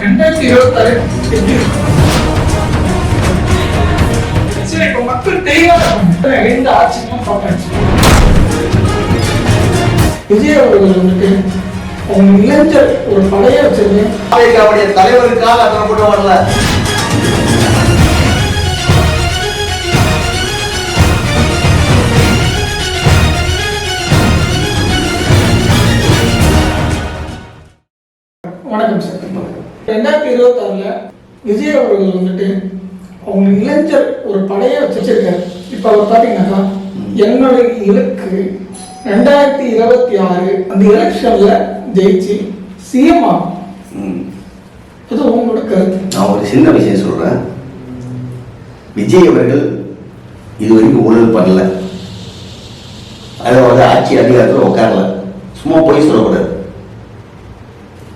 2026 எப்படி இருக்கும்? சரி, இப்ப மக்கள் தெளிவாக எந்த ஆட்சியும் பார்த்தாச்சு. விஜய் அவர்கள் வந்துட்டு அவங்க இளைஞர் ஒரு பழைய வச்சிருந்து அவருடைய தலைவருக்காக அதனை கூட வரல. வணக்கம் சார். 2026 விஜய் அவர்கள் வந்துட்டு அவங்க இளைஞர் ஒரு படைய வச்சிருக்காரு. இப்ப அவர் பாத்தீங்கன்னாக்கா என்னுடைய இலக்கு 2026 அந்த எலெக்ஷன்ல ஜெயிச்சு சிஎம் ஆகும். அது உங்களோட கருத்து. நான் ஒரு சின்ன விஷயம் சொல்றேன். விஜய் அவர்கள் இதுவரைக்கும் ஊழல் பண்ணல, அதாவது ஆட்சி அதிகாரத்தில் உட்காரல. சும்மா போய் சொல்லக்கூடாது.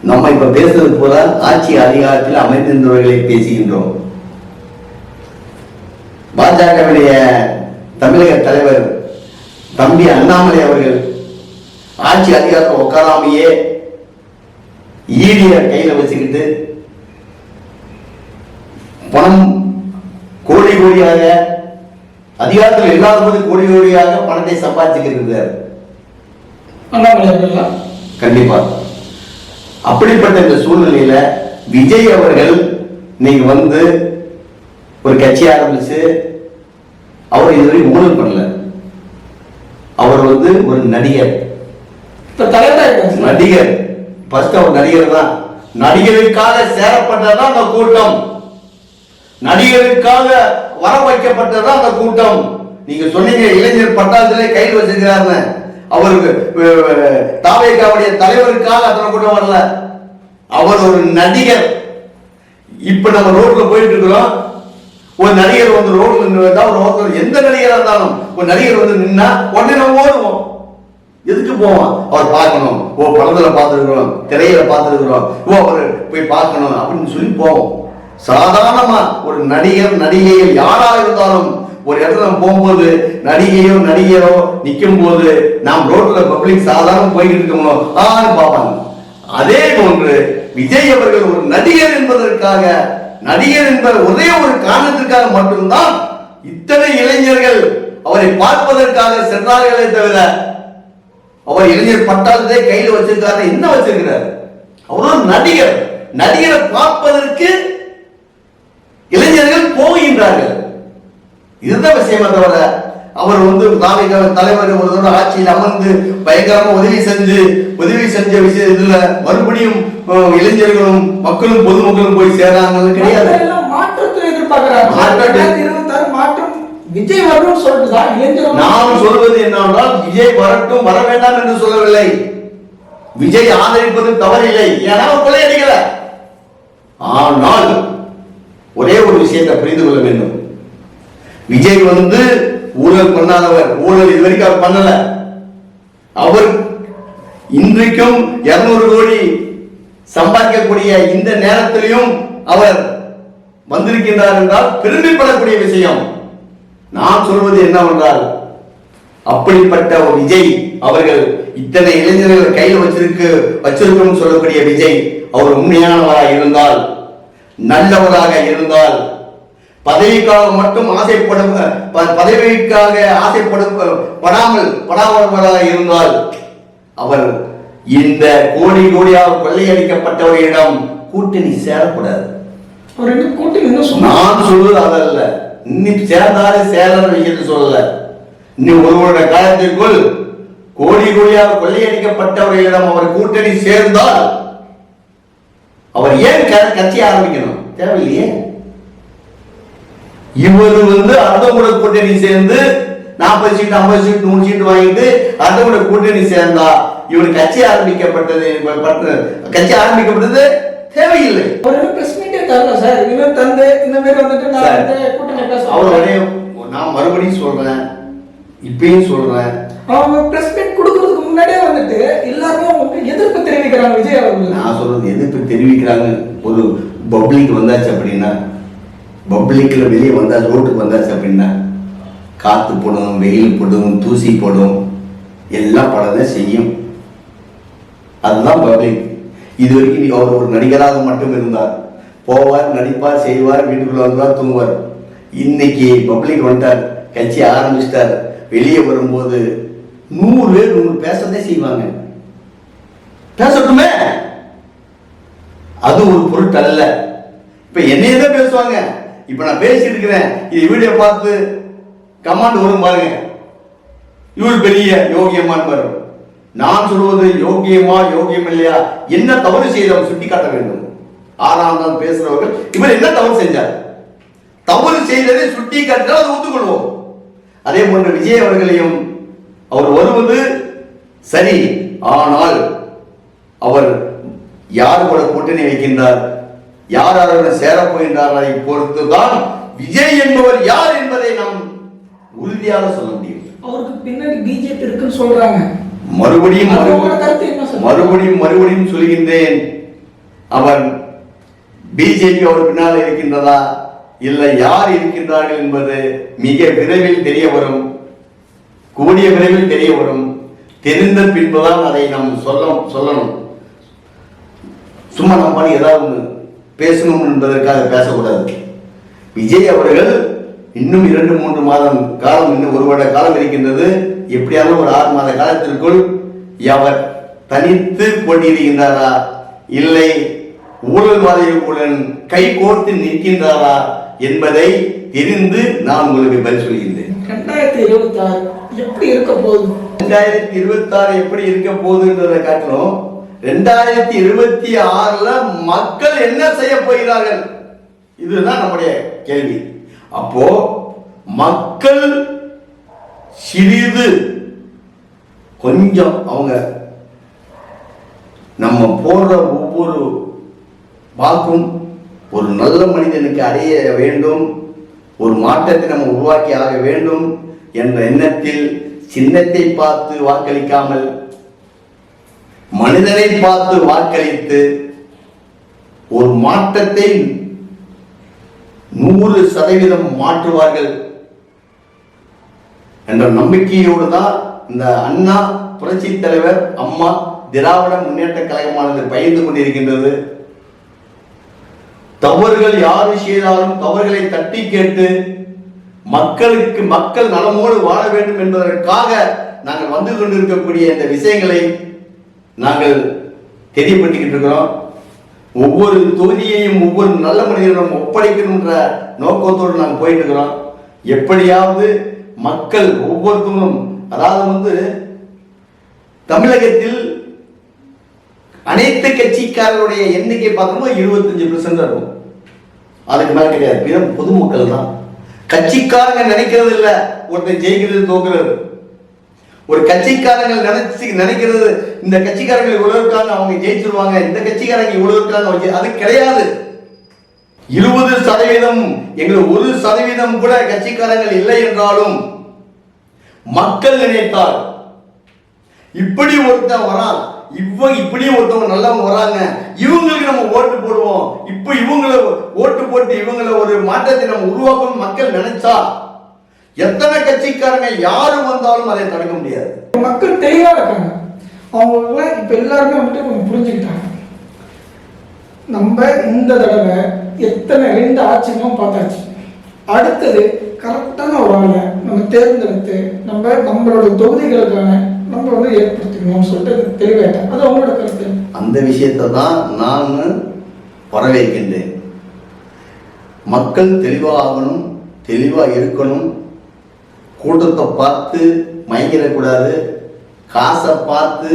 நம்ம இப்ப பேசுறது போல ஆட்சி அதிகாரத்தில் அமைந்திருந்தவர்களை பேசுகின்றோம். பாஜகவுடைய தமிழக தலைவர் தம்பி அண்ணாமலை அவர்கள் ஆட்சி அதிகாரத்தில் உட்காராமையே ஈடிய கையில வச்சுக்கிட்டு பணம் கோடி கோடியாக அதிகாரத்தில் இல்லாத போது கோடி கோடியாக பணத்தை சம்பாதிச்சுக்கிறார் அண்ணாமலை. கண்டிப்பா. அப்படிப்பட்ட இந்த சூழ்நிலையில விஜய் அவர்கள் நீங்க வந்து ஒரு கட்சி ஆரம்பிச்சு அவர் இதுவரை ஊழல் பண்ணல. அவர் வந்து ஒரு நடிகர். நடிகர் ஃபர்ஸ்ட் அவர் நடிகர் தான். நடிகருக்காக சேரப்பட்டதான் அந்த கூட்டம், நடிகருக்காக வர வைக்கப்பட்டதான் அந்த கூட்டம். நீங்க சொன்னீங்க இளைஞர் பட்டாளத்திலே கையில் வச்சிருக்கிறாருன்னு. அவருக்கு தாவேகாவுடைய தலைவருக்காக அதனை கூட வரல. அவர் ஒரு நடிகர். இப்ப நம்ம ரோட்ல போயிட்டு இருக்கிறோம். ஒரு நடிகர் வந்து ரோட்ல நின்று, எந்த நடிகராக இருந்தாலும் ஒரு நடிகர் வந்து நின்னா உடனே நம்ம ஓடுவோம். எதுக்கு போவோம்? அவர் பார்க்கணும். ஓ, படத்துல பார்த்துருக்கிறோம், திரையில பார்த்துருக்கிறோம், ஓ அவர் போய் பார்க்கணும் அப்படின்னு சொல்லி போவோம். சாதாரணமா ஒரு நடிகர் நடிகைகள் யாராக இருந்தாலும் ஒரு இடத்துல போகும்போது நடிகையோ நடிகரோ நிற்கும் போது நாம் ரோட்ல பப்ளிக் சாதாரண போய்கிட்டு இருக்கோம் பார்ப்பாங்க. அதே போன்று விஜய் அவர்கள் ஒரு நடிகர் என்பதற்காக, நடிகர் என்பது ஒரே ஒரு காரணத்திற்காக மட்டும்தான் இத்தனை இளைஞர்கள் அவரை பார்ப்பதற்காக சென்றார்களே தவிர அவர் இளைஞர் பட்டாளத்தை கையில் வச்சிருக்காரு. என்ன வச்சிருக்கிறார்? அவர் ஒரு நடிகர். நடிகரை பார்ப்பதற்கு இளைஞர்கள் போகின்றார்கள். இதுதான் விஷயமா தவிர அவர் வந்து தலைவர் ஒரு தடவை ஆட்சியில் அமர்ந்து பயங்கரமா உதவி செஞ்ச விஷயம் இதுல மறுபடியும் இளைஞர்களும் மக்களும் பொதுமக்களும் போய் சேர்றாங்க கிடையாது. மாற்றத்தை எதிர்பார்க்கிறாங்க. மாற்றம் விஜய் வரணும் சொல்லிட்டுதான் இளைஞர்கள். நாம் சொல்வது என்னவென்றால் விஜய் வரட்டும், வர வேண்டாம் என்று சொல்லவில்லை. விஜய் ஆதரிப்பது தவறில்லை, ஏன்னா அவர் கொள்ளையடிக்கல. ஆனால் ஒரே ஒரு விஷயத்தை புரிந்து கொள்ள வேண்டும். விஜய் வந்து ஊழல் பண்ணாதவர், ஊழல் இதுவரைக்கும் அவர் பண்ணல. அவர் இன்றைக்கும் 200 கோடி சம்பாதிக்கக்கூடிய இந்த நேரத்திலையும் அவர் வந்திருக்கின்றார் என்றால் பெருமைப்படக்கூடிய விஷயம். நான் சொல்வது என்னவென்றால், அப்படிப்பட்ட ஒரு விஜய் அவர்கள் இத்தனை இளைஞர்கள் கையில் வச்சிருக்கணும் சொல்லக்கூடிய விஜய் அவர் உண்மையானவராக இருந்தால், நல்லவராக இருந்தால், பதவிக்காக மட்டும் பதவிக்காக படாதவராக இருந்தால் அவர் இந்த கோடி கோடியாக கொள்ளையடிக்கப்பட்டவர்களிடம் கூட்டணி சேரக்கூடாது. நான் சொல்வது அதல்ல. இன்னைக்கு சேர்ந்தாலே சேர விஷயத்தை சொல்லல. இன்னும் ஒருவருடைய காலத்திற்குள் கோடி கோடியாக கொள்ளையடிக்கப்பட்டவர்களிடம் அவர் கூட்டணி சேர்ந்தால் அவர் ஏன் கட்சி ஆரம்பிக்கணும்? தேவையில்லையே. இவர் வந்து அடுத்தவங்களோட கூட்டணி சேர்ந்து 40 சீட் 50 சீட் 100 சீட் வாங்கிட்டு அடுத்தவங்களோட கூட்டணி சேர்ந்தா இவர் கட்சி ஆரம்பிக்கப்பட்டது தேவையில்லை. நான் மறுபடியும் சொல்றேன், இப்பயும் சொல்றேன், அவங்க பிரஸ் மீட் கொடுக்கிறதுக்கு முன்னாடியே வந்துட்டு எல்லாருமே எதிர்ப்பு தெரிவிக்கிறாங்க விஜய் அவர்கள். நான் சொல்றது எதிர்ப்பு தெரிவிக்கிறாங்க. ஒரு பப்ளிக் வந்தாச்சு அப்படின்னா, பப்ளிக்ல வெளியே வந்தாச்சு, ரோட்டுக்கு வந்தாச்சு அப்படின்னா காத்து போடும், வெயில் போடும், தூசி போடும், எல்லாம் படதான் செய்யும். அதுதான் பப்ளிக். இது வரைக்கும் அவர் ஒரு நடிகராக மட்டும் இருந்தார். போவார், நடிப்பார், செய்வார், வீட்டுக்குள்ள வந்தார், தூங்குவார். இன்னைக்கு பப்ளிக் வந்துட்டார், கட்சி ஆரம்பிச்சிட்டார். வெளியே வரும்போது 100 பேர் 100 பேசவே செய்வாங்க. பேசட்டுமே, அது ஒரு பொருட்டு அல்ல. இப்ப என்னையதான் பேசுவாங்க. இப்ப நான் பேசிட்டு இருக்கிறேன், இது வீடியோ பார்த்து கமாண்ட் வரும் பாருங்க, இவர் பெரிய யோகியமான் வரும். நான் சொல்வது யோகியமா யோகியம் இல்லையா, என்ன தவறு செய்தவர் சுட்டி காட்ட வேண்டும். 6ஆம் நாள் பேசுறவர்கள் இவர் என்ன தவறு செஞ்சார், தவறு செய்ததை சுட்டி காட்டினால் அதை ஒத்துக்கொள்வோம். அதே போன்று விஜய் அவர்களையும் அவர் வருவது சரி, ஆனால் அவர் யார் கூட கூட்டணி வைக்கின்றார், யாருடன் சேரப் போகின்றார், அதை பொறுத்துதான் விஜய் என்பவர் யார் என்பதை நாம் உறுதியாக சொல்ல முடியும். அவருக்கு பின்னாடி பிஜேபி இருக்குன்னு சொல்றாங்க. மறுபடியும் சொல்கின்றேன், அவர் பிஜேபி அவர் பின்னால் இருக்கின்றதா இல்லை யார் இருக்கின்றார்கள் என்பது மிக விரைவில் தெரிய வரும், கூடிய விரைவில் தெரிய வரும். தெரிந்த பின்புதான் அதை நாம் சொல்லணும். சும்மா நம்ம ஏதாவது பேசணும் என்பதற்காக பேசக்கூடாது. விஜய் அவர்கள் இன்னும் 2-3 மாதம் காலம், இன்னும் 1 வருட காலம் இருக்கின்றது. எப்படியாவது ஒரு 6 மாத காலத்திற்குள் அவர் தனித்து போட்டியிடுகின்றாரா இல்லை ஊழல்வாதிகளுடன் கை கோர்த்து நிற்கின்றாரா என்பதை தெரிந்து நான் உங்களுக்கு பதில் சொல்கின்றேன். 2026 எப்படி இருக்க போகுது, 2026 எப்படி இருக்க போகுதுன்றதை காட்டிலும் 2026ல மக்கள் என்ன செய்ய போகிறார்கள், இதுதான் நம்முடைய கேள்வி. அப்போ மக்கள் சிறிது கொஞ்சம் அவங்க நம்ம போடுற ஒவ்வொரு வாக்கும் ஒரு நல்ல மனிதனுக்கு அடைய வேண்டும், ஒரு மாற்றத்தை நம்ம உருவாக்கி ஆக வேண்டும் என்ற எண்ணத்தில் சின்னத்தை பார்த்து வாக்களிக்காமல் மனிதனை பார்த்து வாக்களித்து ஒரு மாற்றத்தை 100% மாற்றுவார்கள் என்ற நம்பிக்கையோடு தான் இந்த அண்ணா புரட்சி தலைவர் அம்மா திராவிட முன்னேற்ற கழகமானது பயந்து கொண்டிருக்கின்றது. தவறுகள் யாரு செய்தாலும் தவறுகளை தட்டி கேட்டு மக்கள் நலமோடு வாழ வேண்டும் என்பதற்காக நாங்கள் வந்து கொண்டிருக்கக்கூடிய இந்த விஷயங்களை நாங்கள் தெரியப்படுத்திக்கிட்டு இருக்கிறோம். ஒவ்வொரு தொகுதியையும் ஒவ்வொரு நல்ல மனிதனும் ஒப்படைக்கணுன்ற நோக்கத்தோடு நாங்கள் போயிட்டு இருக்கிறோம். எப்படியாவது மக்கள் ஒவ்வொருத்தரும், அதாவது தமிழகத்தில் அனைத்து கட்சிக்காரருடைய எண்ணிக்கை பார்த்தோம்னா 25% இருக்கும், அதுக்கு மேல கிடையாது. பொதுமக்கள் தான். கட்சிக்காரங்க நினைக்கிறது இல்ல ஒருத்தர் ஜெயிக்கிறது தோக்குறது. ஒரு கட்சிக்காரங்க நினைக்கிறது இந்த கட்சிக்காரங்க இவ்வளவு இருக்காங்க அவங்க ஜெயிச்சிருவாங்க, இந்த கட்சிக்காரங்க இவ்வளவு இருக்காங்க, அது கிடையாது. 20% எங்களுக்கு 1% கூட கட்சிக்காரங்கள் இல்லை என்றாலும் மக்கள் நினைத்தால் இப்படி ஒருத்தன் வரான், இப்படி ஒருத்தவங்க நல்லவங்க வராங்க, இவங்களுக்கு நம்ம ஓட்டு போடுவோம், இப்ப இவங்களை ஓட்டு போட்டு இவங்களை ஒரு மாற்றத்தை நம்ம உருவாக்கணும் மக்கள் நினைச்சா எத்தனை கட்சிக்காரங்க யாரு வந்தாலும் அதை தடுக்க முடியாது. மக்கள் தெளிவா இருக்காங்க. அவங்க இப்ப எல்லாருமே கொஞ்சம் புரிஞ்சுக்கிட்டாங்க. நம்ம இந்த தடவை எத்தனை 2 ஆட்சிகளும் பார்த்தாச்சு. அடுத்தது கரெக்டான ஒரு ஆளை நம்ம தேர்ந்தெடுத்து நம்மளோட தொகுதிகளுக்கான நம்ம ஏற்படுத்திக்கணும்னு சொல்லிட்டு தெளிவாயிட்டேன். அது அவங்களோட கருத்து. அந்த விஷயத்தை தான் நான் வரவேற்கின்றேன். மக்கள் தெளிவாகணும், தெளிவா இருக்கணும். கூட்டத்தை பார்த்து மயங்கிடக்கூடாது, காசை பார்த்து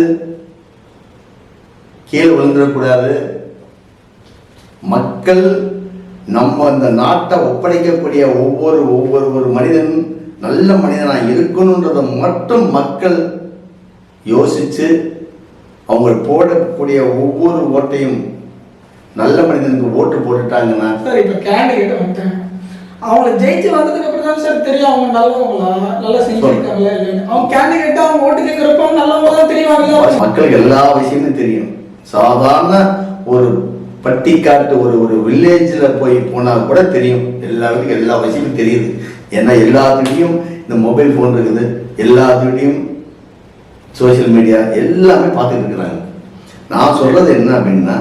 கீழே விழுந்துடக்கூடாது. மக்கள் நம்ம இந்த நாட்டை ஒப்படைக்கக்கூடிய ஒவ்வொரு மனிதன் நல்ல மனிதனாக இருக்கணுன்றதை மட்டும் மக்கள் யோசிச்சு அவங்க போடக்கூடிய ஒவ்வொரு ஓட்டையும் நல்ல மனிதனுக்கு ஓட்டு போட்டுட்டாங்கன்னா சார், இப்போ கேண்டிடேட் வந்துட்டேன், அவங்கள ஜெயிச்சு வந்ததுக்கு அப்புறம் தான் சார் தெரியும் அவங்க நல்லவங்களா, நல்லா செஞ்சிருக்காங்களா இல்லைன்னு. அவங்க கேண்டிடேட்டா அவங்க ஓட்டு கேட்கிறப்ப நல்லவங்க தான் தெரியுவாங்க. மக்களுக்கு எல்லா விஷயமும் தெரியும். சாதாரண ஒரு பட்டிக்காட்டு ஒரு வில்லேஜில் போனா கூட தெரியும், எல்லாருக்கும் எல்லா விஷயமும் தெரியுது. ஏன்னா எல்லாத்துக்கிட்டையும் இந்த மொபைல் ஃபோன் இருக்குது, எல்லாத்துக்கிட்டையும் சோசியல் மீடியா எல்லாமே பார்த்துட்டு இருக்கிறாங்க. நான் சொல்றது என்ன அப்படின்னா,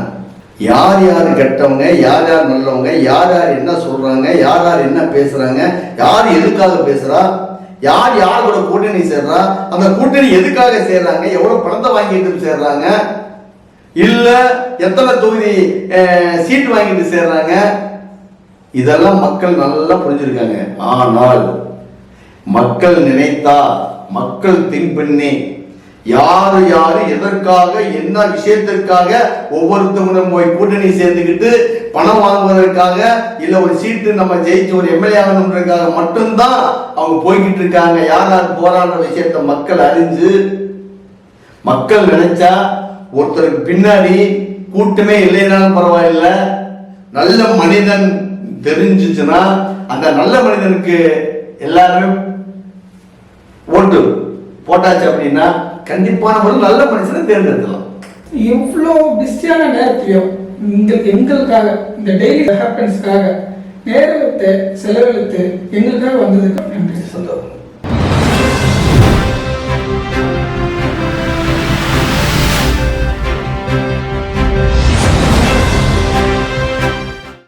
யார் யார் கெட்டவங்க, யார் யார் நல்லவங்க, யார் யார் என்ன சொல்றாங்க, யார் யார் என்ன பேசுறாங்க, யார் எதுக்காக பேசுறா, யார் யார் கூட கூட்டணி சேர்றா, அந்த கூட்டணி எதுக்காக சேர்றாங்க, எவ்வளவு பணத்தை வாங்கிட்டு சேர்றாங்க, இல்ல எத்தனை தொகுதி சீட் வாங்கிட்டு சேர்றாங்க, இதெல்லாம் மக்கள் நல்லா புரிஞ்சிருக்காங்க. ஆனால் மக்கள் நினைத்தா, மக்கள் திங்க் பண்ணி யாரு யாரு எதற்காக என்ன விஷயத்திற்காக ஒவ்வொருத்தவங்களும் போய் கூட்டணி சேர்ந்துக்கிட்டு பணம் வாங்குவதற்காக இல்ல ஒரு சீட்டு நம்ம ஜெயிச்சு ஒரு எம்எல்ஏ ஆகணுன்றதுக்காக மட்டும்தான் அவங்க போய்கிட்டு இருக்காங்க. யார் யார் போராடுற விஷயத்த மக்கள் அறிஞ்சு, மக்கள் நினைச்சா ஒருத்தருக்கு பின்னாடி கூட்டமே இல்லைனாலும் பரவாயில்ல, நல்ல மனிதன் தெரிஞ்சுச்சுன்னா அந்த நல்ல மனிதனுக்கு எல்லாருமே ஓட்டு போட்டாச்சு அப்படின்னா கண்டிப்பான ஒரு நல்ல மனுஷனை தேர்ந்தெடுக்கலாம். எவ்வளோ பிஸியான நேரத்தையும் எங்களுக்காக இந்த டெய்லி ஹேப்பன்ஸ்க்காக நேரத்தை செலவழித்து எங்களுக்காக வந்ததுக்கு நன்றி. சந்தோஷம்.